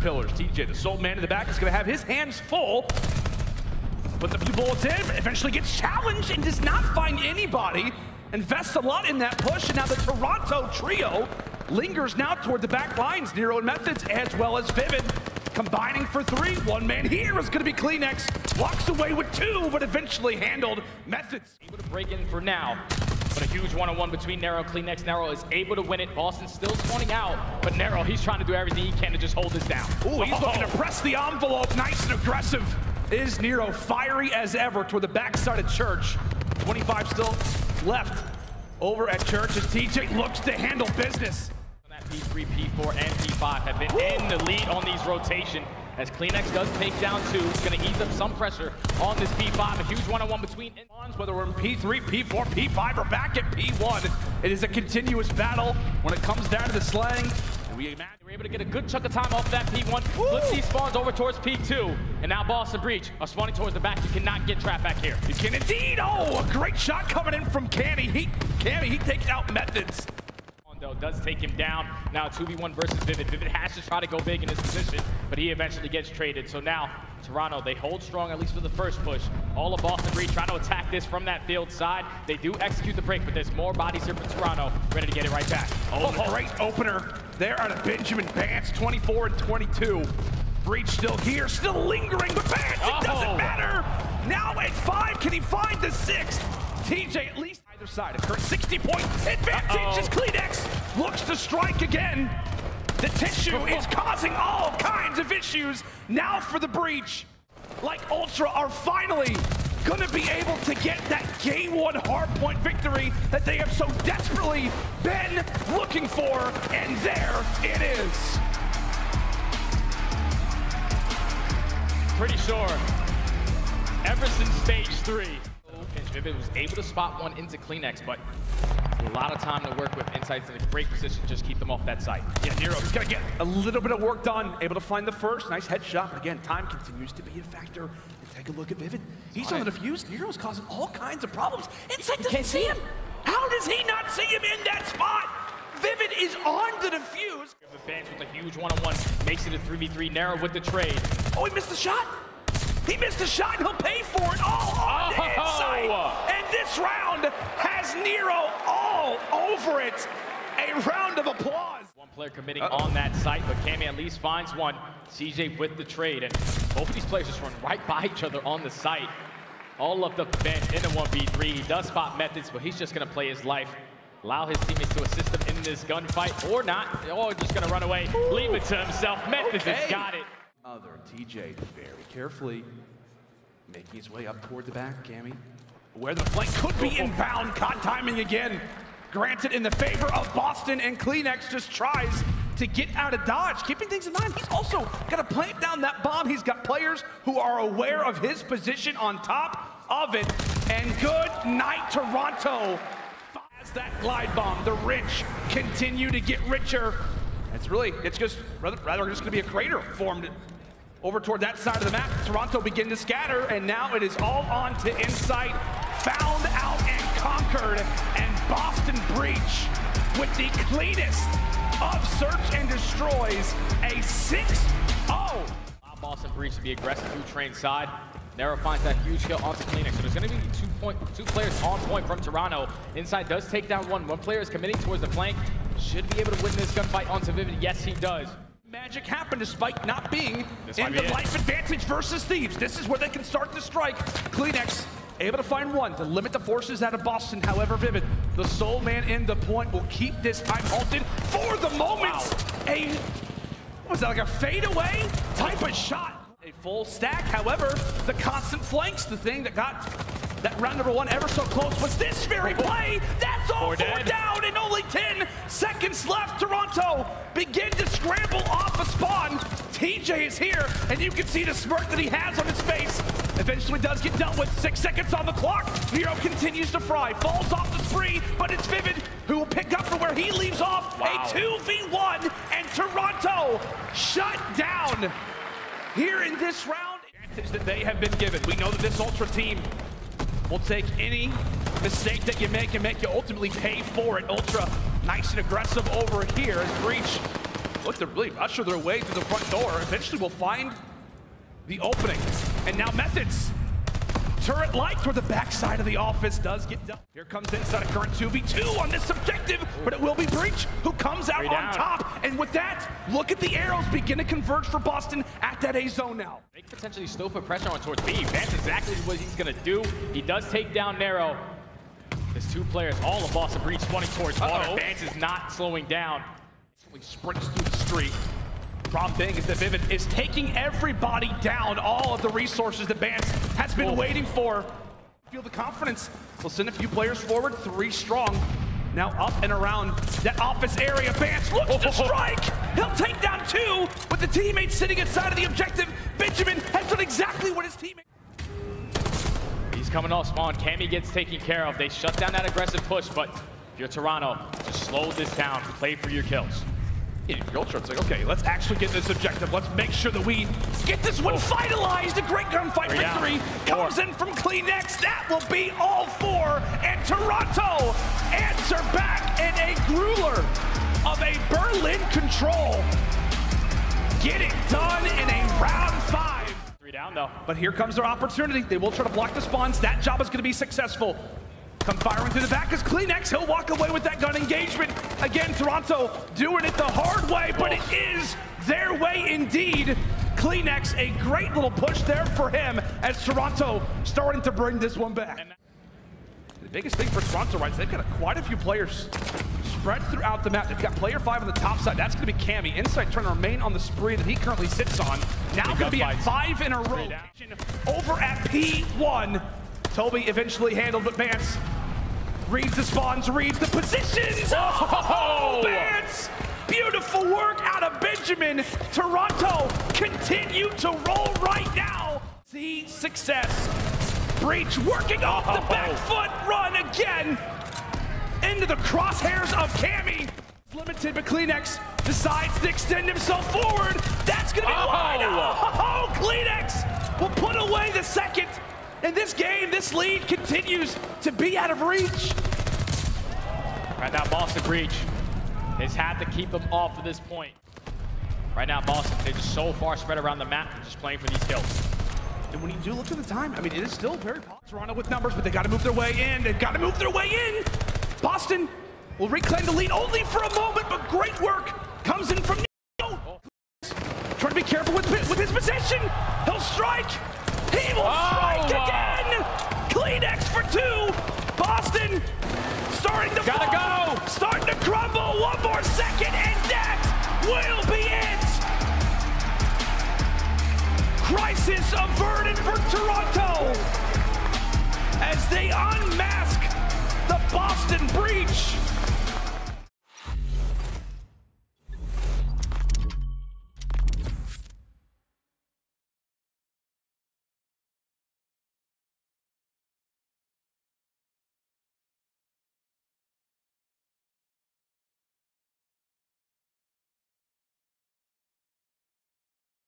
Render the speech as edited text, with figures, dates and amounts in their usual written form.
pillars. TJ, the sole man in the back, is going to have his hands full. Puts a few bullets in, eventually gets challenged and does not find anybody. Invests a lot in that push, and now the Toronto trio lingers now toward the back lines. Nero and Methodz, as well as Vivid, combining for 3. One man here is going to be Cleanex. Walks away with 2, but eventually handled. Methodz able to break in for now. But a huge one-on-one between Nero and Cleanex. Nero is able to win it. Boston's still spawning out, but Nero, he's trying to do everything he can to just hold this down. Ooh, he's looking to press the envelope. Nice and aggressive. Is Nero fiery as ever toward the backside of Church. 25 still left over at Church as TJ looks to handle business. That P3, P4, and P5 have been in the lead on these rotation. As Cleanex does take down 2, it's going to ease up some pressure on this P5. A huge one-on-one between whether we're in P3, P4, P5, or back at P1. It is a continuous battle when it comes down to the slang. We were able to get a good chunk of time off that P1. Flips these spawns over towards P2. And now Boston Breach are spawning towards the back. You cannot get trapped back here. You can indeed. Oh, a great shot coming in from Cammy. He takes out Methodz. Though does take him down. Now 2v1 versus Vivid. Vivid has to try to go big in his position, but he eventually gets traded. So now Toronto, they hold strong at least for the first push. All of Boston Breach trying to attack this from that field side. They do execute the break, but there's more bodies here for Toronto, ready to get it right back. Oh, the great opener there out of Benjamin Bance, 24 and 22. Breach still here, still lingering, but Bance, it doesn't matter. Now at 5, can he find the 6th? TJ at least either side. A current 60-point advantage as Cleanex looks to strike again. The tissue is causing all kinds of issues now for the Breach. Like Ultra are finally gonna be able to get that game 1 hardpoint victory that they have so desperately been looking for, and there it is. Pretty sure ever since stage 3. Vivid was able to spot one into Cleanex, but a lot of time to work with. Insights in a great position, just keep them off that site. Yeah, Nero's gonna get a little bit of work done, able to find the first. Nice headshot, but again, time continues to be a factor. And take a look at Vivid. He's on the defuse. Nero's causing all kinds of problems. Insight doesn't see him. How does he not see him in that spot? Vivid is on the defuse. Bance with a huge one-on-one, makes it a 3v3. Nero with the trade. Oh, he missed the shot. He missed the shot, and he'll pay for it all on the inside. And this round has Nero all over it. A round of applause. One player committing on that site, but Cammy at least finds one. CJ with the trade, and both of these players just run right by each other on the site. All left up the bench in the 1v3. He does spot Methodz, but he's just gonna play his life. Allow his teammates to assist him in this gunfight, or not, or just gonna run away, leave it to himself. Methodz has got it. TJ very carefully making his way up toward the back. Cammy, where the flank could be inbound. Caught timing again. Granted in the favor of Boston, and Cleanex just tries to get out of dodge. Keeping things in mind, he's also got to plant down that bomb. He's got players who are aware of his position on top of it. And good night, Toronto. As that glide bomb, the rich continue to get richer. It's just rather just gonna be a crater formed over toward that side of the map. Toronto begin to scatter, and now it is all on to Insight. Found out and conquered, and Boston Breach with the cleanest of search and destroys a 6-0. Boston Breach to be aggressive through train side. Nero finds that huge kill onto Cleanex. So there's going to be two players on point from Toronto. Inside does take down one. One player is committing towards the flank. Should be able to win this gunfight onto Vivid. Yes, he does. Magic happened despite not being in the life advantage versus Thieves. This is where they can start to strike. Cleanex able to find one to limit the forces out of Boston. However, Vivid, the sole man in the point, will keep this time halted for the moment. Wow. Was that like a fadeaway type of shot? A full stack, however, the constant flanks, the thing that got that round number one ever so close was this very play. That's all four down and only 10 seconds left. Toronto begin to scramble off a spawn. TJ is here, and you can see the smirk that he has on his face. Eventually does get dealt with. 6 seconds on the clock. Nero continues to fry, falls off the spree, but it's Vivid who will pick up from where he leaves off. A 2v1, and Toronto shut down here in this round. That they have been given. We know that this Ultra team will take any mistake that you make and make you ultimately pay for it. Ultra nice and aggressive over here as Breach look to really usher their way through the front door. Eventually we'll find the opening. And now Methodz. Turret light toward the backside of the office does get done. Here comes inside a current 2v2 on this objective, but it will be Breach who comes out on top. And with that, look at the arrows begin to converge for Boston at that A zone now. They could potentially still put pressure on towards B. That's exactly what he's gonna do. He does take down Nero. There's two players, all of Boston Breach running towards water. Bance is not slowing down. He sprints through the street. Problem being is that Vivid is taking everybody down, all of the resources that Bance has been waiting for. Feel the confidence. We'll send a few players forward, 3 strong. Now up and around that office area. Bance looks to strike. He'll take down 2 with the teammates sitting inside of the objective. Benjamin has done exactly what his teammate. He's coming off spawn. Cammy gets taken care of. They shut down that aggressive push, but if you're Toronto, just slow this down. Play for your kills. If you're Ultra, it's like, okay, let's actually get this objective. Let's make sure that we get this one finalized. A great gunfight victory comes in from Cleanex. That will be all 4. And Toronto answer back in a grueler of a Berlin control. Get it done in a round 5. 3 down though. But here comes their opportunity. They will try to block the spawns. That job is going to be successful. Come firing through the back is Cleanex. He'll walk away with that gun engagement. Again, Toronto doing it the hard way, but it is their way indeed. Cleanex, a great little push there for him as Toronto starting to bring this one back. The biggest thing for Toronto, right, is they've got quite a few players spread throughout the map. They've got player 5 on the top side. That's going to be Cammy. Inside trying to remain on the spree that he currently sits on. Now going to be at 5 in a row. Over at P1. Toby eventually handled, but Bance reads the spawns, reads the positions. Oh, Bance! Beautiful work out of Benjamin. Toronto continue to roll right now. See success. Breach working off the back foot. Run again into the crosshairs of Cammy. Limited, but Cleanex decides to extend himself forward. That's going to be wide. Oh, Cleanex will put away the second. In this game, this lead continues to be out of reach. Right now, Boston Breach has had to keep them off at this point. Right now, Boston, they're just so far spread around the map, just playing for these kills. And when you do look at the time, I mean, it is still very possible. Toronto with numbers, but they got to move their way in. They've got to move their way in. Boston will reclaim the lead only for a moment, but great work comes in from Nero. Trying to be careful with his possession. He'll strike. He will strike again! Cleanex for 2. Boston starting to fall. Starting to crumble. 1 more second, and that will be it! Crisis averted for Toronto as they unmask the Boston Breach.